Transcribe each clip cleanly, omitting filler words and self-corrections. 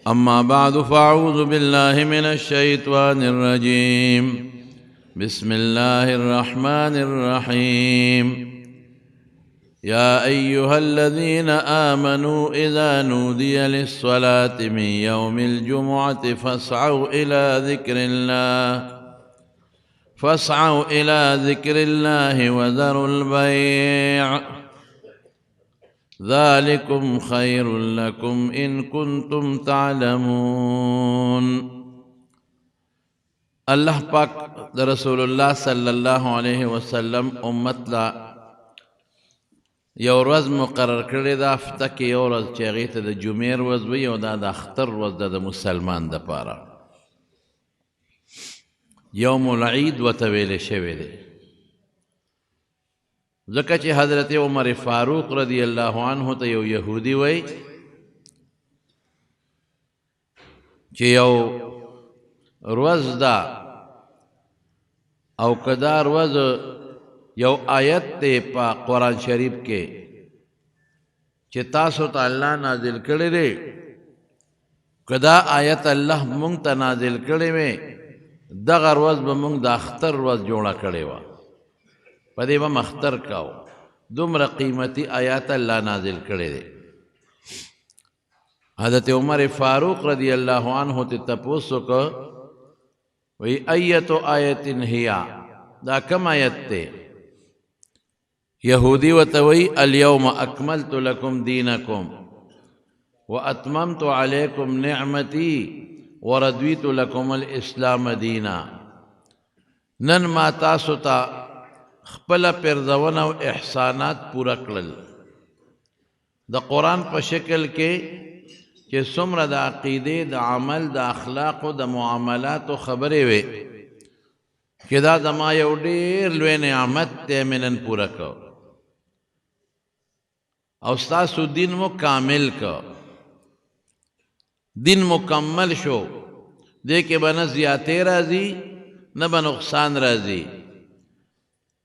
أما بعد فأعوذ بالله من الشيطان الرجيم. بسم الله الرحمن الرحيم. يا أيها الذين آمنوا إذا نودي للصلاة من يوم الجمعة فاسعوا إلى ذكر الله وذروا البيع ذلكم خير لكم إن كنتم تعلمون. اللہ پاک رسول اللہ صلی اللہ علیہ وسلم امت لا یو ورځ مقرر کړې ده، هفته کې یو ورځ چې هغې ته د جمعې ورځ وي او دا د اختر ورځ ده د مسلمان دپاره. یوم العید ورته ویلی شوی دی، ځکه چې حضرت عمر فاروق رضی الله عنه ته یو یهودي وی چې یو ورځ ده او که دا ورځ یو آیت دی په قرآن شریف کې چې تاسو ته الله نازل کړی دی، که دا آیت الله مونږ ته نازل کړی وی دغه ورځ به مونږ د اختر ورځ جوړه کړې وه، په دې به مختر کاو. دومره قیمتي آیات الله نازل کړی دی. حضرت عمر فاروق رضی الله عنه ته تپوس وکړ، وی ایت آیت هیا، دا کم آیت دی؟ یهودی ورته وی الیوم اکملت لکم دینکم واتممت علیکم نعمتی ورضیت لکم الاسلام دینا. نن ما تاسو ته خپل پرځونه او احسانات پورا کړل د قرآن په شکل کې چې څومره د عقیدې، د عمل، د اخلاقو، د معاملاتو خبرې وې چې دا زما یو ډېر لوی نعمت دی، مې نن پوره کړ او ستاسو دین مو کامل کړ. دین مکمل شو، دې کې به نه زیاتې راځي نه به نقصان راځي،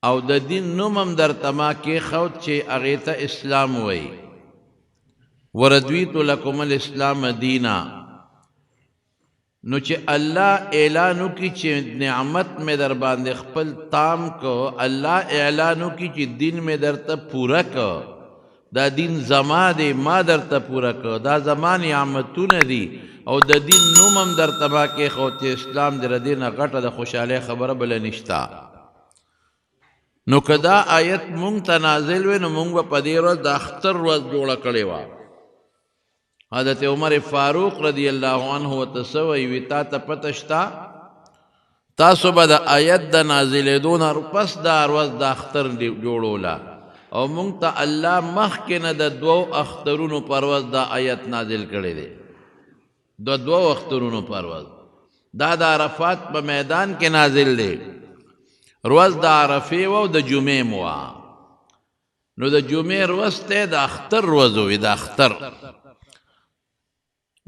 او د دین نوم هم درته ما کېښود چې هغې ته اسلام وایي. ورضیت لکم الاسلام دینا. نو چې الله اعلان وکړي چې نعمت مې در باندې خپل تام کو، الله اعلان وکړي چې دین مې درته پوره کو، دا دین زما دی، ما درته پوره کو، دا زما نعمتونه دي، او د دین نوم هم درته ما کېښود چې اسلام د دې نه غټه د خوشحالۍ خبره بله نشته. نو که دا آیت مونږ ته نازل وی نو مونږ به په دې ورځ د اختر ورځ جوړه کړې وه. حضرت عمر فاروق رضی الله عنه ورته څه وی؟ وی تا ته پته شته تاسو به د آیت د نازلېدو نه پس دا ورځ د اختر جوړوله، او مونږ ته الله مخکې نه د دوو اخترونو پر ورځ دا آیت نازل کړی دی، د دوو اخترونو پر ورځ. دا د عرفات په میدان کې نازل دی، روز د عرفې و او د جمعې مو وه. نو د جمعې روز ته د اختر روز وي. د اختر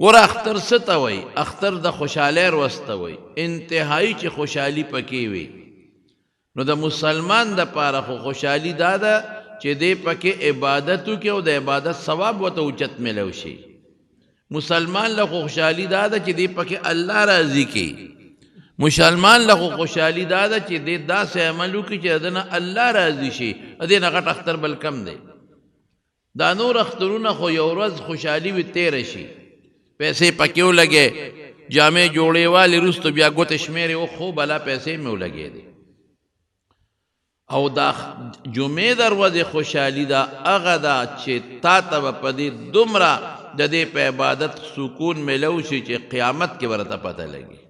ګوره اختر څه ته وایي؟ اختر د خوشحالۍ روز ته وایي، انتهایی چې خوشحالي پکې وي. نو د مسلمان دپاره خو خوشحالي دا ده چې دی پکې عبادت وکړي او د عبادت ثواب ورته اوچت میلو شي. مسلمان له خوشحالي دا ده چې دی پکې الله راضي کړي. مسلمان له خوشحالي دا ده چې دې داسې عمل وکړي چې د نه الله راضي شي. دې نه غټ اختر بل کم دی. دا نور اخترونه خو یو ورځ خوشحالي وي تېره شي، پیسې پکې ولګې، جامې جوړې والې، وروسته بیا ګوتې شمېرې او خو بلا پیسې مې ولګېدې. او دا جمعې د ورځې خوشحالي دا هغه ده چې تا ته به په دې دومره د دې په عبادت سکون میلو شي چې قیامت کې ورته پته لګي.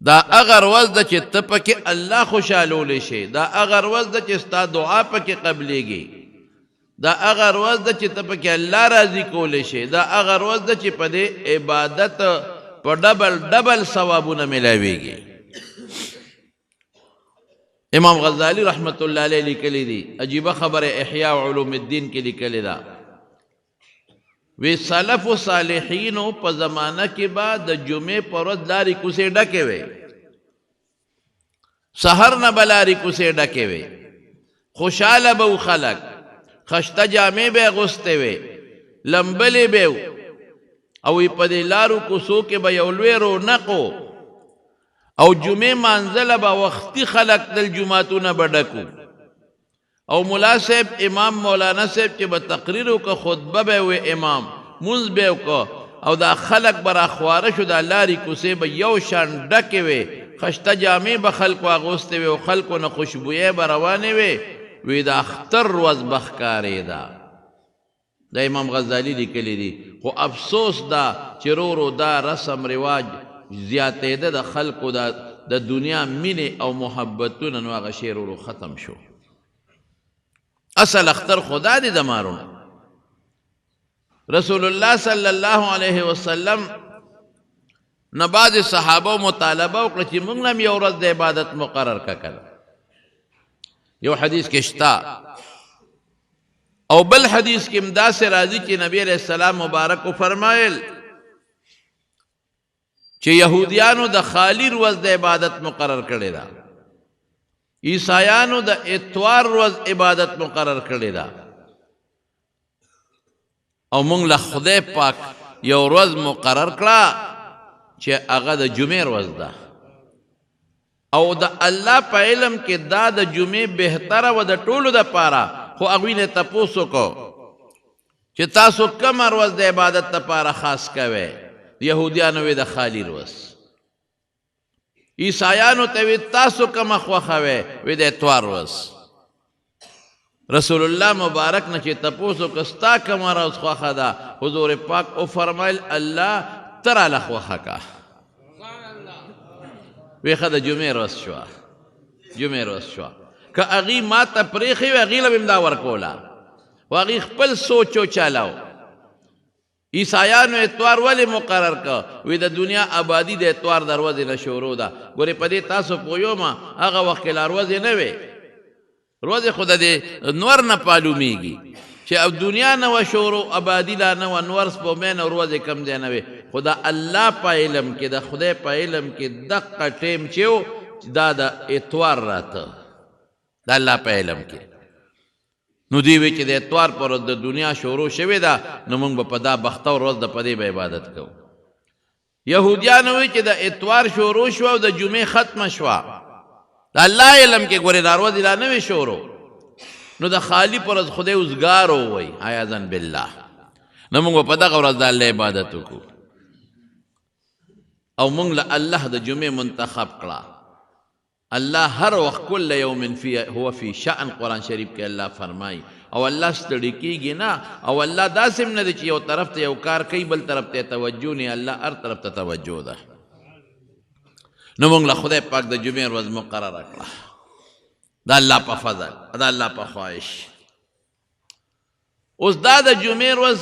دا هغه ورځ ده چې ته پکې الله خوشحالولی شي، دا هغه ورځ ده چې ستا دعا پکې قبلیږي، دا هغه ورځ ده چې ته پکې الله راضي کولی شي، دا هغه ورځ ده چې په دې عبادت په ډبل ثوابونه میلاویږي. امام غزالی رحمت الله علیه لیکلی دی، عجیبه خبره احیاء علوم الدین کې لیکلی ده، وی سلف و صالحینو په زمانه کې بعد د جمعې په ورځ لارې کوڅې ډکې وې، سحر نه به لارې کوڅې ډکې وې، خوشحاله به و خلک، خشته جامې به یې اغوستې وې، لمبلې به و، او په دې لارو کوڅو کې به یو لوی رونقو او جمعې مانځله به وختي خلک دل جوماتونه به ډکو او ملا صاحب امام مولانا صاحب چې به تقریر وکړه خطبه به وي امام مونځ به وکړه او دا خلک به راخواره شو دا لارې کوڅې به یو شان ډکې وې خشته جامې به خلکو اغوستې وې او خلکو نه خوشبویې به روانې وې وی دا اختر ورځ به ښکارېده دا امام غزالی لیکلی دي خو افسوس دا چې رو دا رسم رواج زیاتېده د خلکو د دنیا مینې او محبتونه نو هغه شی ورو ختم شو اصل اختر خدا دی د مارونه رسول الله صلی الله علیه وسلم نه بعض صحابه مطالبه وکړه چې موږ هم یو ورځ د عبادت مقرر کړه یو حدیث کې شته او بل حدیث کې امداسه راځي چې نبی علیہ السلام مبارک فرمایل چې يهوديانو د خالی ورځ د عبادت مقرر کړی دا عیسایانو د اتوار ورځ عبادت مقرر کړی دا او موږ له خدای پاک یو ورځ مقرر کړه چې هغه د جمعې ورځ ده او د الله په علم کې دا د جمعې بهتره و د ټولو دپاره خو هغوی نه تپوس وکړو چې تاسو کومه ورځ د عبادت دپاره خاص کوئ یهودیانو وی د خالی ورځ عیسایانو ته وی تاسو کومه خوښه وی وی د اتوار ورځ رسول الله مبارک نه چې تپوس وکړه ستا کومه ورځ خوښه ده حضور پاک او فرمایل الله ته راله خوښه کا وی ښه د جمعې ورځ شوه جمعې ورځ شوه که هغې ما ته پرېښې وي هغې له به م دا ورکوله خو هغې خپل سوچ و چلو عیسایانو اتوار ولې مقرر که وی د دنیا آبادي د اتوار د ورځې نه شروع ده ګورې په دې تاسو پوهیږم هغه وخت کې لا ورځې نه وې ورځې خو د دې نور نه معلومېږي چې دنیا نه وه شروع آبادي لا نه وه نور سپومې نه ورځې کم ځای نه وې خو د الله په علم کې د خدای په علم کې دقه ټیم چې و دا د اتوار راته د الله په علم کې نو دی وی چې د اتوار پر ورځ د دنیا شروع شوې ده نو موږ به په دا بختور ورځ د په دې به عبادت کوو یهودیانو وی چې د اتوار شروع شوه او د جمعې ختمه شوه د الله علم کې ګورې دا ورځ لا نه وې شروع نو د خالی پر ورځ خدای اوزګار ووایي عیاذا بالله نو موږ به په دغه ورځ د الله عبادت وکړو او موږ له الله د جمعې منتخب کړه الله هر وخت کل یوم هو فی شأن قرآن شریف کې الله فرمایي او الله ستړي کېږي نه او الله داسې هم نه دی چې یو طرف ته یو کار کوي بل طرف ته توجه نه الله هر طرف ته توجه ده نو موږ له خدای پاک د جمعې ورځ مقرره کړه د الله په فضل د الله په خواهش اوس دا د جمعې ورځ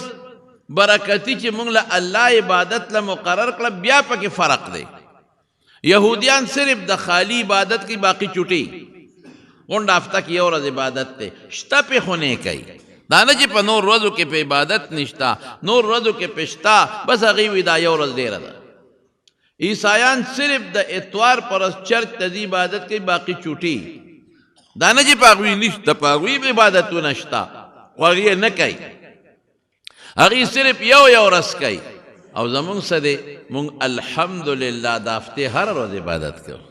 برکتي چې موږ له الله عبادت له مقرر کړه بیا پکې فرق دی یهودیان صرف د خالی عبادت کی باقی چوټي غونډه هفته کې یو ورځ عبادت دی شته پې خو نه کوي دا نه چې په نور ورځو کې په عبادت نشته نور ورځو کې په شته بس هغوی وي دا یو ورځ ډېره ده عیسایان صرف د اتوار پر ورځ چرچ ته ځي عبادت کوي باقي چوټي دا نه چې په هغوی نشته په هغوی عبادتونه شته خو هغوی نه کوي هغوی صرف یو ورځ کوي او زمونږ څه دی مونږ الحمدلله د هفتې هره ورځ عبادت کوو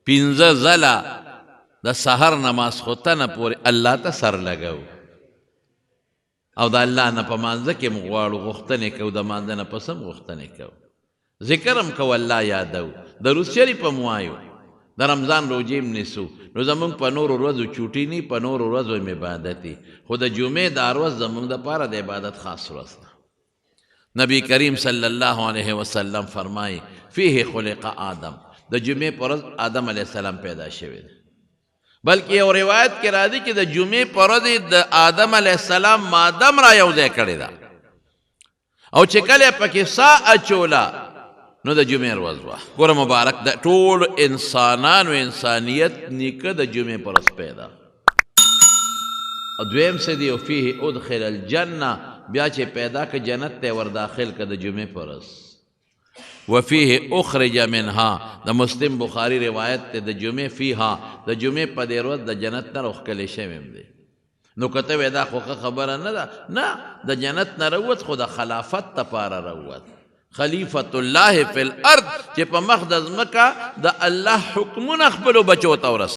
15 ځله د سحر نه ماسخوتنه پورې الله ته سر لګوو او د الله نه په مانځه کې موږ غواړو غوښتنې کوو د مانځه نه پس هم غوښتنې کوو ذکر هم کوو الله یادو درود شریف هم وایو د رمضان روجې هم نیسو نو زمونږ په نورو ورځو چوټي نه په نورو ورځو هم عبادت دی خو د جمعې دا ورځ زمونږ دپاره د عبادت خاص ورځ ده نبی کریم صلی الله علیه وسلم فرمایي فیه خلق آدم د جمعې پر ورځ آدم علیه السلام پیدا شوی دی بلکې یو روایت کې راځي چې د جمعې پر ورځ د آدم علیه السلام مادم را یو ځای کړې ده او چې کله پکې سا اچوله نو د جمعې ورځ وه ګوره مبارک د ټول انسانانو انسانیت نیکه د جمعې پر ورځ پیدا دویم څه دی فیه ادخل الجنه بیا چې پیدا که جنت ته ور داخل که د جمعې پر ورځ وفیه اخرج منها د مسلم بخاری روایت ته د جمعې فیها د جمعې په دې ورځ د جنت نه راښکلی شوی دی نو که ته وایې دا خو ښه خبره نه ده، نه، د جنت نه روت خو د خلافت دپاره روت، خلیفة الله فی الارض، چې په مخ د ځمکه د الله حکمونه خپلو بچو ته ورسوي.